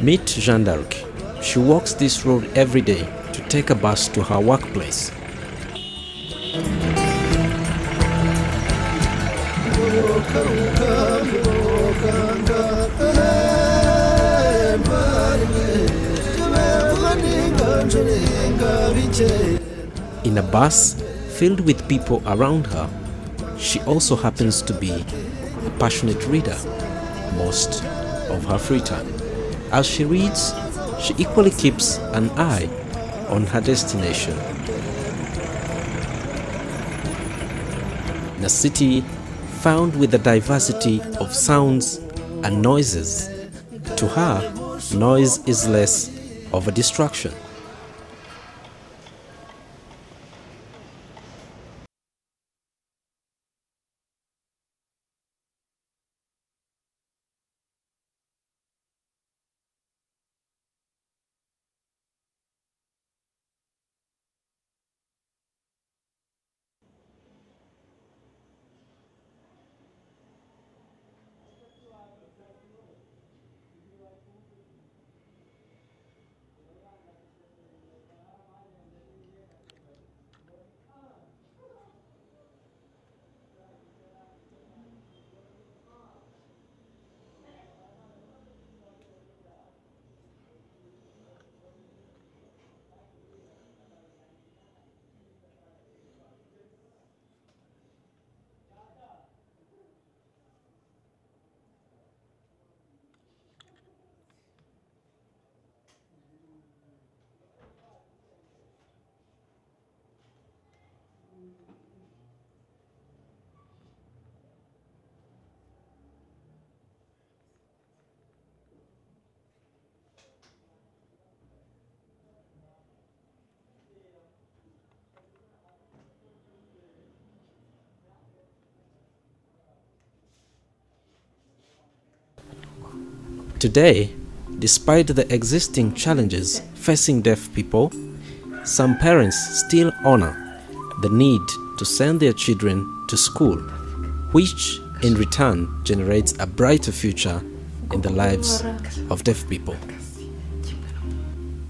Meet Jeanne d'Arc. She walks this road every day to take a bus to her workplace. In a bus filled with people around her, she also happens to be a passionate reader most of her free time. As she reads, she equally keeps an eye on her destination. In a city found with a diversity of sounds and noises, to her, noise is less of a distraction. Today, despite the existing challenges facing deaf people, some parents still honor the need to send their children to school, which in return generates a brighter future in the lives of deaf people.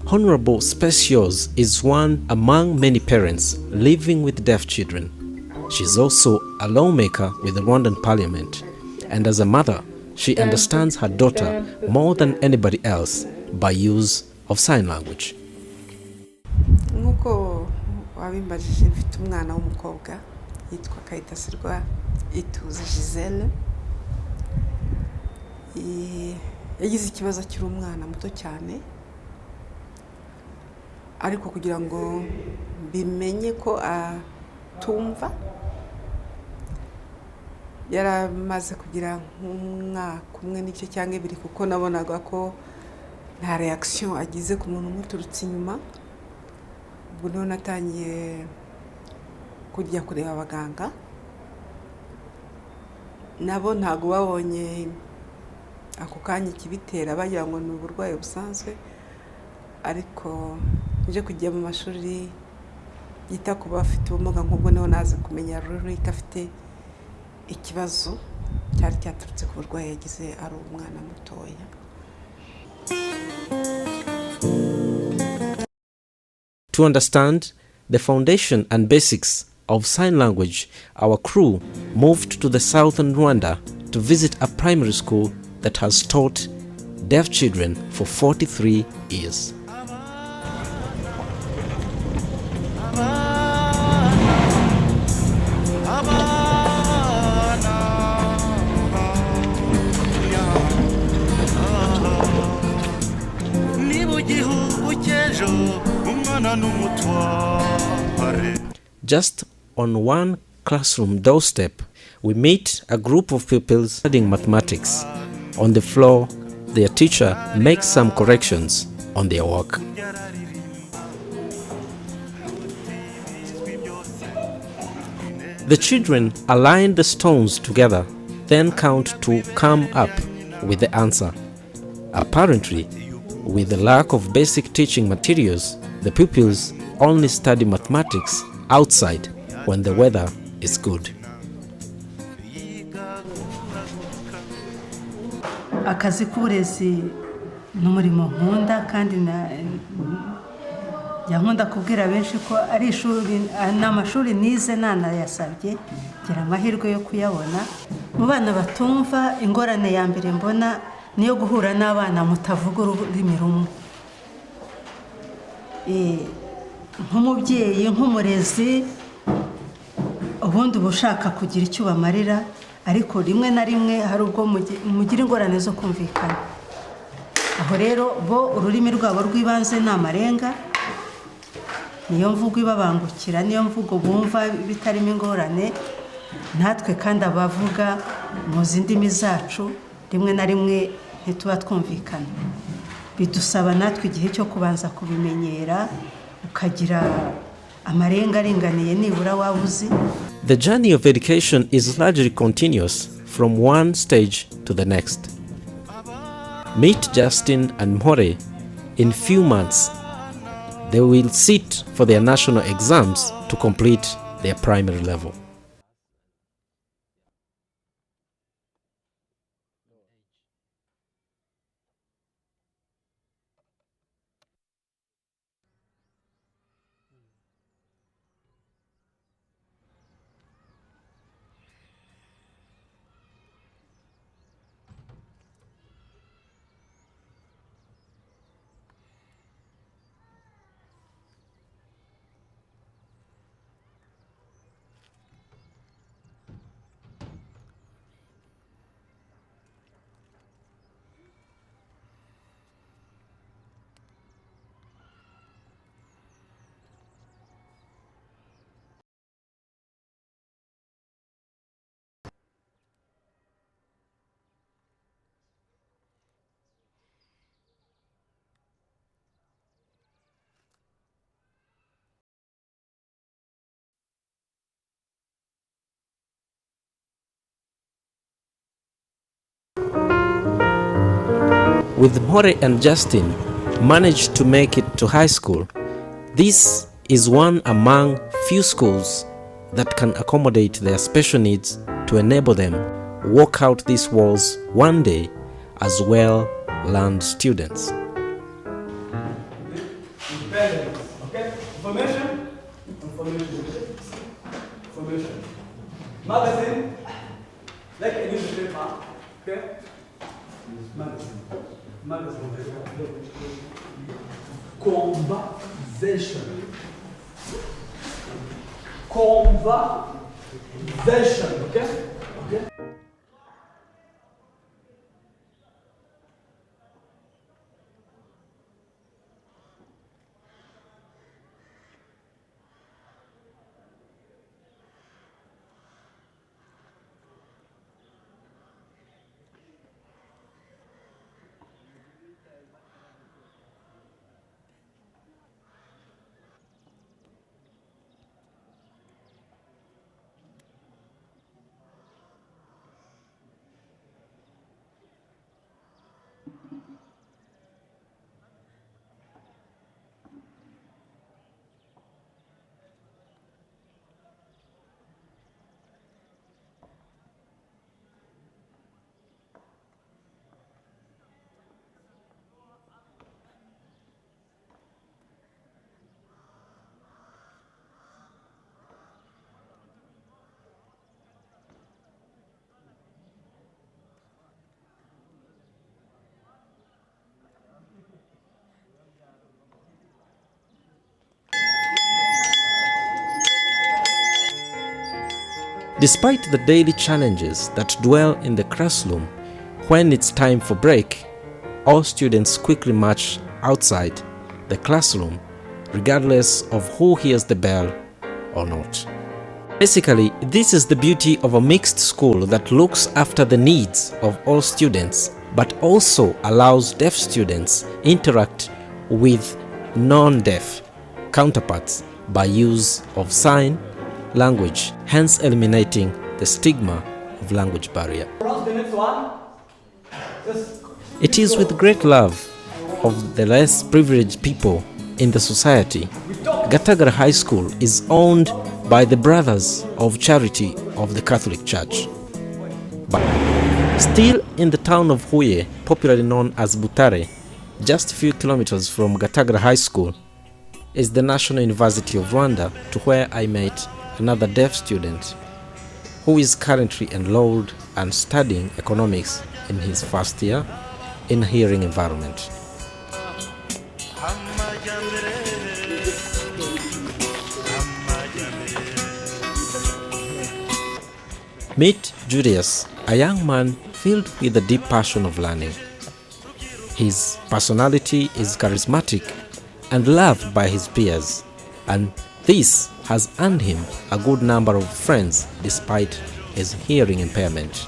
Honorable Specios is one among many parents living with deaf children. She is also a lawmaker with the Rwandan parliament, and as a mother, she understands her daughter more than anybody else by use of sign language. Nkuko wabimbajije mfite umwana w'umukobwa yitwa Kayitasirwa Ituze Giselle. Yagize ikibazo kiri umwana muto cyane, ariko kugira ngo bimenye ko atumva yaramaze kugira nk'umwaka umwe n'igice cyangwa ibiri, kuko nabonaga ko nta reaction agize ku muntu umuturutse inyuma. Ubwo niho natangiye kujya kureba abaganga, nabo ntago babonye ako kanya ikibitera, bagira ngo ni uburwayi busanzwe, ariko nje kujya mu mashuri yita ku bafite ubumuga nk'ubwo niho naze kumenya rero ko afite ikibazo cyari cyaturutse ku burwayi yagize ari umwana mutoya. To understand the foundation and basics of sign language, our crew moved to the southern Rwanda to visit a primary school that has taught deaf children for 43 years. Just on one classroom doorstep, we meet a group of pupils studying mathematics. On the floor, their teacher makes some corrections on their work. The children align the stones together, then count to come up with the answer. Apparently, with the lack of basic teaching materials, the pupils only study mathematics outside when the weather is good. Akazi k'uburezi n'umurimo nkunda kandi nkunda kubwira benshi ko ari ishuri n'amashuri nize nanayasabye ngira amahirwe yo kuyabona. Mu bana batumva, ingorane ya mbere mbona niyo guhura n'abana mutavuga ururimi rumwe. Nk'umubyeyi, nk'umurezi, ubundi uba ushaka kugira icyo ubamarira, ariko rimwe na rimwe hari ubwo mugira ingorane zo kumvikana. Aho rero bo ururimi rwabo rw'ibanze ni amarenga, niyo mvugo ibabangukira, niyo mvugo bumva bitarimo ingorane. Natwe kandi abavuga mu zindimi zacu rimwe na rimwe ntituba twumvikana, bidusaba natwe igihe cyo kubanza kubimenyera, ukagira amarenga aringaniye nibura wabuzi. The journey of education is largely continuous from one stage to the next. Meet Justin and Mpore in few months. They will sit for their national exams to complete their primary level. With Mpore and Justin managed to make it to high school, this is one among few schools that can accommodate their special needs to enable them walk out these walls one day as well-learned students. Okay? Information. Magazine, like a newspaper. Okay? Magazine. Conversation. Okay? Okay? Despite the daily challenges that dwell in the classroom, when it's time for break, all students quickly march outside the classroom, regardless of who hears the bell or not. Basically, this is the beauty of a mixed school that looks after the needs of all students, but also allows deaf students interact with non-deaf counterparts by use of sign language, hence eliminating the stigma of language barrier. It is with great love of the less privileged people in the society. Gatagara High School is owned by the Brothers of Charity of the Catholic Church. But still in the town of Huye, popularly known as Butare, just a few kilometers from Gatagara High School, is the National University of Rwanda, to where I met another deaf student who is currently enrolled and studying economics in his first year in a hearing environment. Meet Julius, a young man filled with a deep passion of learning. His personality is charismatic and loved by his peers, and this has earned him a good number of friends despite his hearing impairment.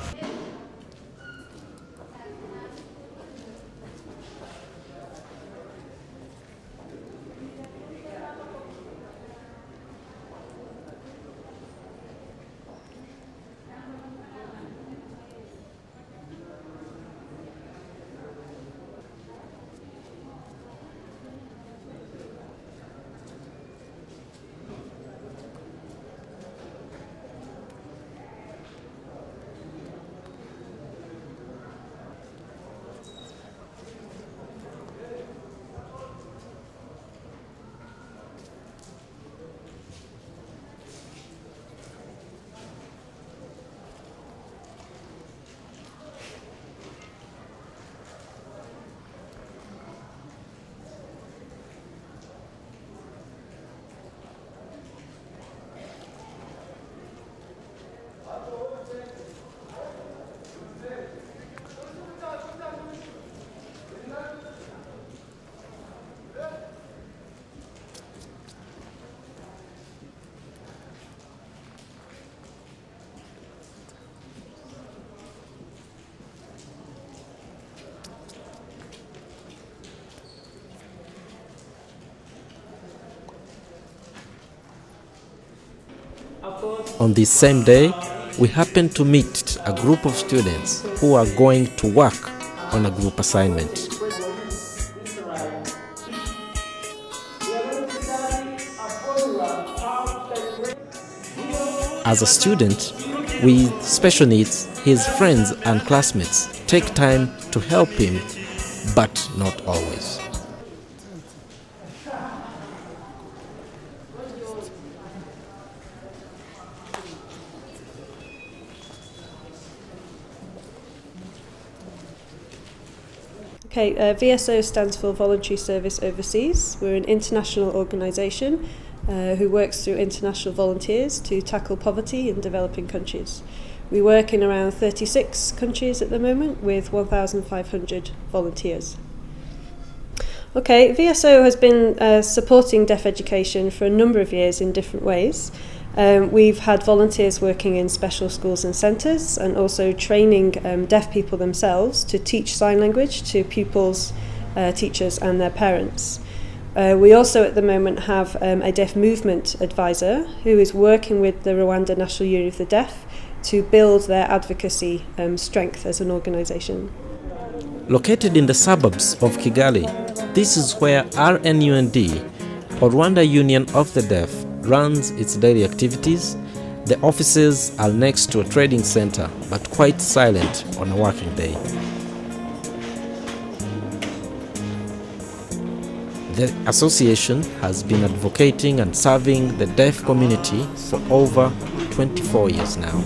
On this same day, we happened to meet a group of students who are going to work on a group assignment. As a student with special needs, his friends and classmates take time to help him, but not always. Okay, VSO stands for Voluntary Service Overseas. We're an international organisation who works through international volunteers to tackle poverty in developing countries. We work in around 36 countries at the moment with 1,500 volunteers. Okay, VSO has been supporting deaf education for a number of years in different ways. We've had volunteers working in special schools and centres and also training deaf people themselves to teach sign language to pupils, teachers and their parents. We also at the moment have a deaf movement advisor who is working with the Rwanda National Union of the Deaf to build their advocacy strength as an organisation. Located in the suburbs of Kigali, this is where RNUND, or Rwanda Union of the Deaf, runs its daily activities. The offices are next to a trading center, but quite silent on a working day. The association has been advocating and serving the deaf community for over 24 years now.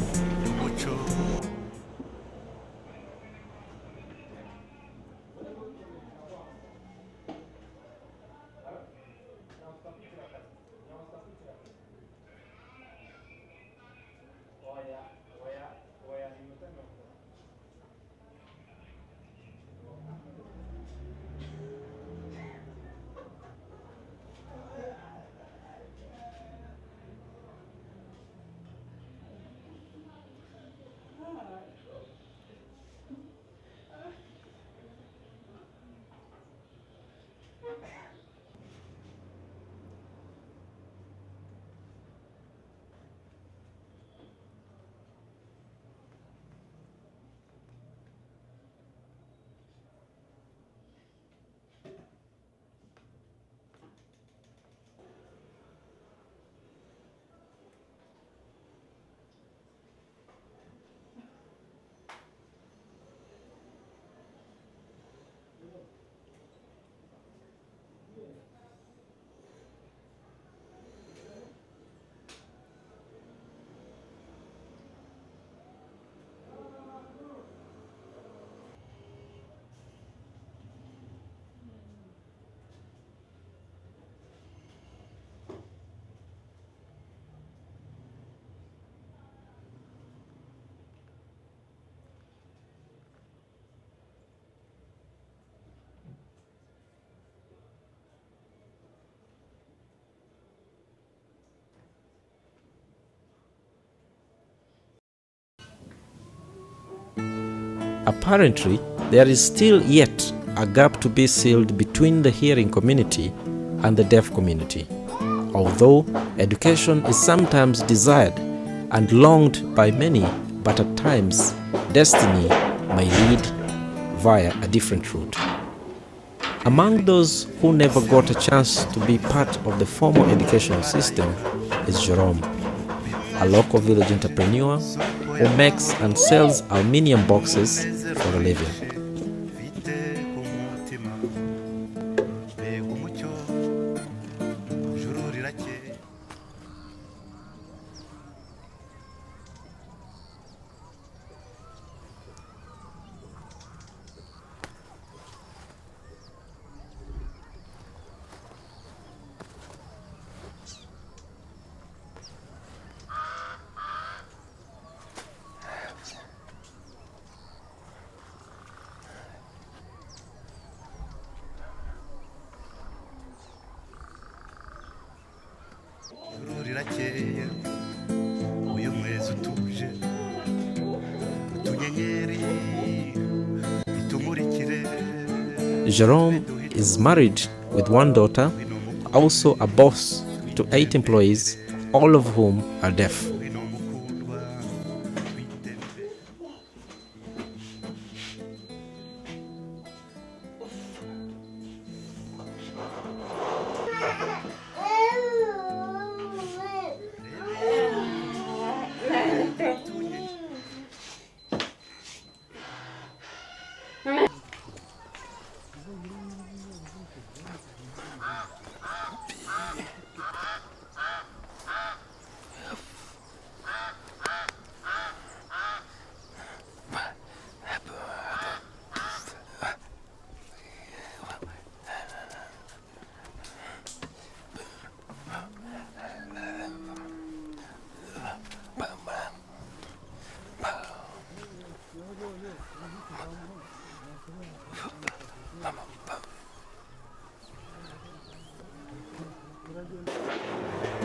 Apparently, there is still yet a gap to be sealed between the hearing community and the deaf community. Although education is sometimes desired and longed by many, but at times destiny may lead via a different route. Among those who never got a chance to be part of the formal educational system is Jerome, a local village entrepreneur who makes and sells aluminium boxes for a living. Jerome is married with one daughter, also a boss to 8 employees, all of whom are deaf.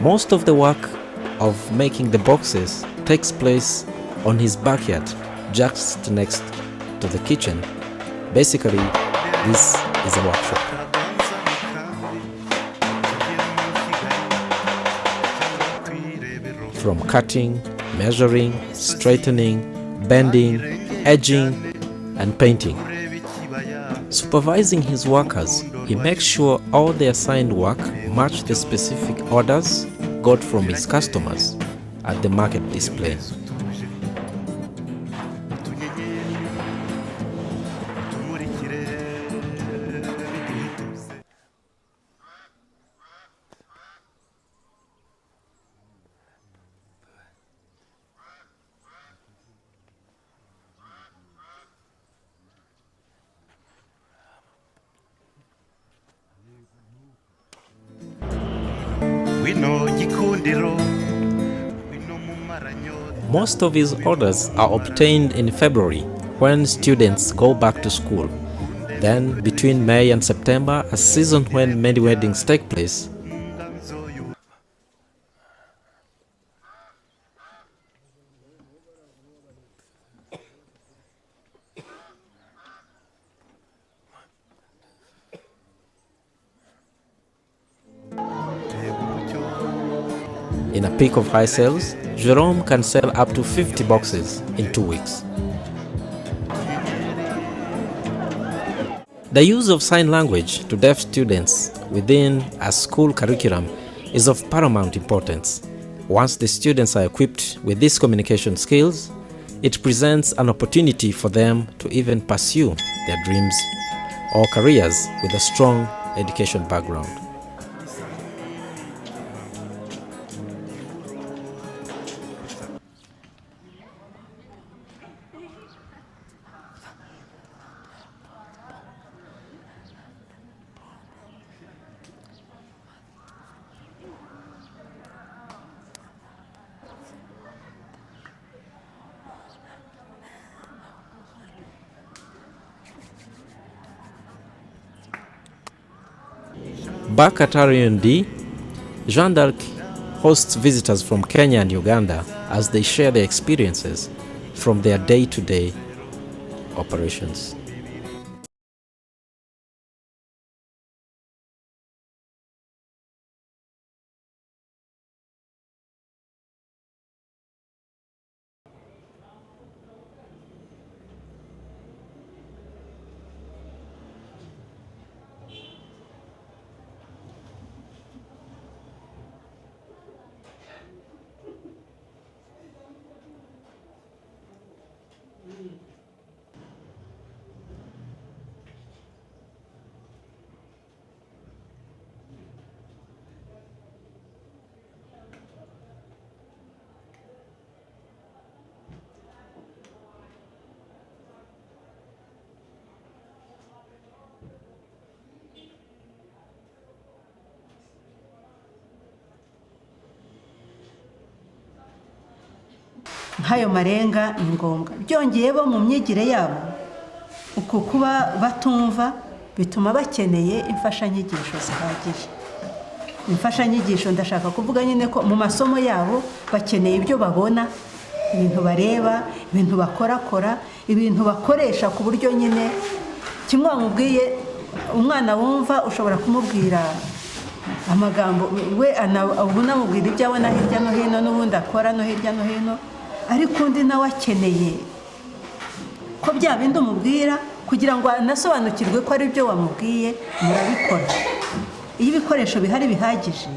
Most of the work of making the boxes takes place on his backyard, just next to the kitchen. Basically, this is a workshop. From cutting, measuring, straightening, bending, edging, and painting. Supervising his workers, he makes sure all the assigned work match the specific orders got from his customers at the market display. Most of his orders are obtained in February, when students go back to school. Then, between May and September, a season when many weddings take place, in a peak of high sales, Jerome can sell up to 50 boxes in 2 weeks. The use of sign language to deaf students within a school curriculum is of paramount importance. Once the students are equipped with these communication skills, it presents an opportunity for them to even pursue their dreams or careers with a strong education background. Back at R&D, Jean d'Arc hosts visitors from Kenya and Uganda as they share their experiences from their day-to-day operations. nk'ayo marenga ni ngombwa. Byongeye bo mu myigire yabo uko kuba batumva bituma bakeneye imfashanyigisho zihagije. Imfashanyigisho ndashaka kuvuga nyine ko mu masomo yabo bakeneye ibyo babona, ibintu bareba, ibintu bakorakora, ibintu bakoresha ku buryo nyine kimwe wamubwiye umwana wumva ushobora kumubwira amagambo we unamubwira ibyo abona hirya no hino n'ubundi akora no hirya no hino, ariko undi nawe akeneye ko bya bindi umubwira kugira ngo anasobanukirwe ko ari byo wamubwiye murabikora. Iyo ibikoresho bihari bihagije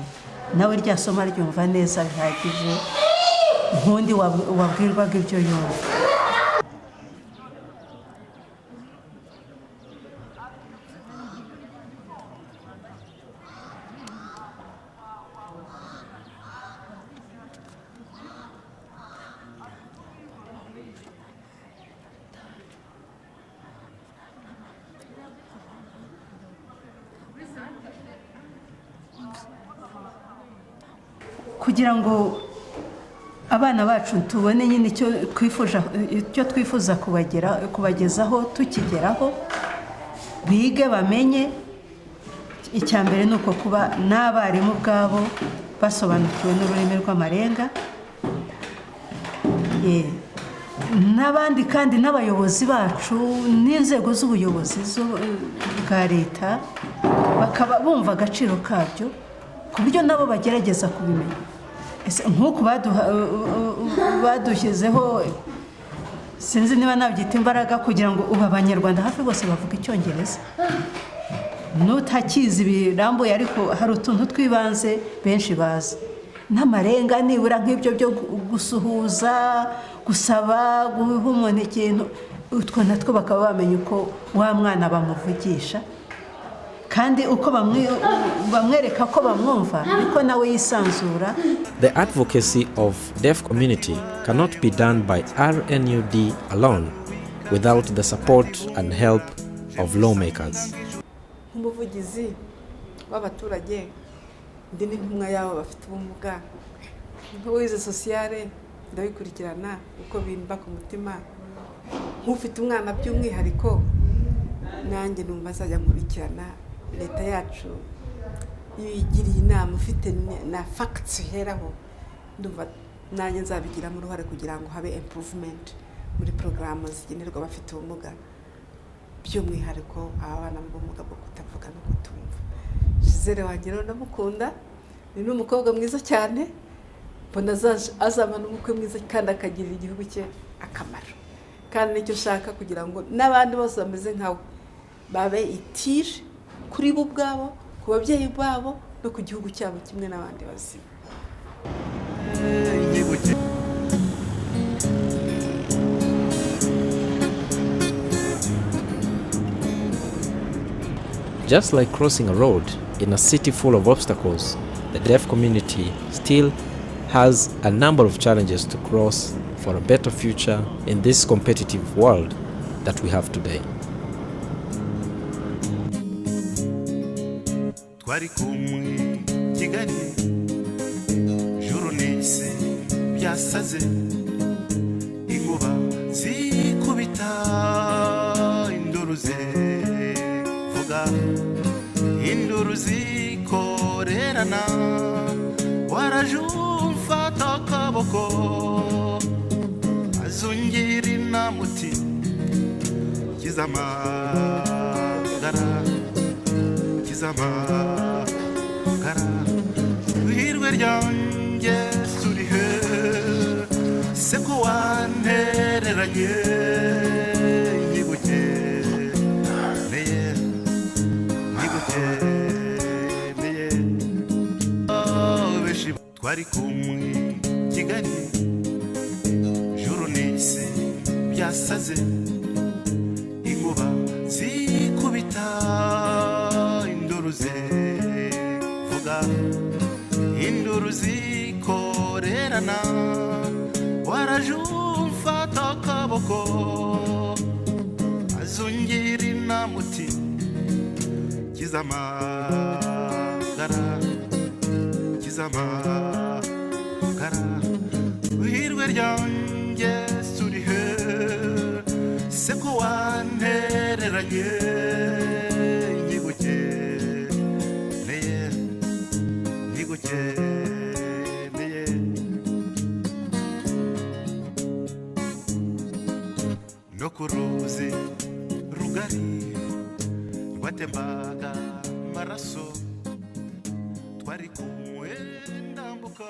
nawe rya somo ryumva neza bihagije nk'undi wabwirwaga ibyo yumva. Kugira ngo abana bacu tubone nyine icyo twifuza kubagezaho tukigeraho, bige bamenye, icya mbere ni uko kuba n'abarimu ubwabo basobanukiwe n'ururimi rw'amarenga, n'abandi kandi n'abayobozi bacu n'inzego z'ubuyobozi bwa leta bakaba bumva agaciro kabyo ku buryo nabo bagerageza kubimenya. Nk'uko badushyizeho sinzi niba nabyita imbaraga kugira ngo ubu abanyarwanda hafi bose bavuga icyongereza, n'utakizi birambuye ariko hari utuntu twibanze benshi bazi n'amarenga, nibura nk'ibyo byo gusuhuza, gusaba, guha umuntu ikintu, utwo natwo bakaba bamenya uko wa mwana bamuvugisha kandi uko bamwereka ko bamwumva niko nawe yisanzura. The advocacy of deaf community cannot be done by RNUD alone without the support and help of lawmakers. Umuvugizi w'abaturage ndi n'intumwa yabo bafite ubumuga, nk'uwize sociale ndabikurikirana uko bimba ku mutima, nk'ufite umwana by'umwihariko nanjye numva azajya nkurikirana. Leta yacu iyo igiriye inama ufite na facts heraho, ndumva nanjye nzabigiramo uruhare kugira ngo habe improvement muri programme zigenerwa abafite ubumuga, by'umwihariko abana b'ubumuga bwo kutavuga no kutumva. Gisele wanjye rero ndamukunda, ni n'umukobwa mwiza cyane, mbona azabana umukwe mwiza kandi akagirira igihugu cye akamaro, kandi nicyo ushaka kugira ngo n'abandi bose bameze nkawe babe itire kuri bo ubwabo, ku babyeyi babo no ku gihugu cyabo kimwe n'abandi bazima. Just like crossing a road in a city full of obstacles, the deaf community still has a number of challenges to cross for a better future in this competitive world that we have today. Twari kumwe Kigali, juru n'isi byasaze, inkuba zikubita induru zivuga, induru zikorerana, waraje umfata akaboko azungirina muti kizamagara kizamagara ihirwe ryanjye surihe se ko wantereranye nyigukeneye nyigukeneye benshi twari kumwe Kigali juru n'isi byasaze inkuba zikubita induru zivuga induru zikorerana waraje umfata akaboko azungira inamuti kizamagara kizamagara uhirwe ryanjye surihe se ko wantereranye nyigukeneye nyigukeneye no ku ruzi rugari rwatembaga amaraso twari kumwe ndambuka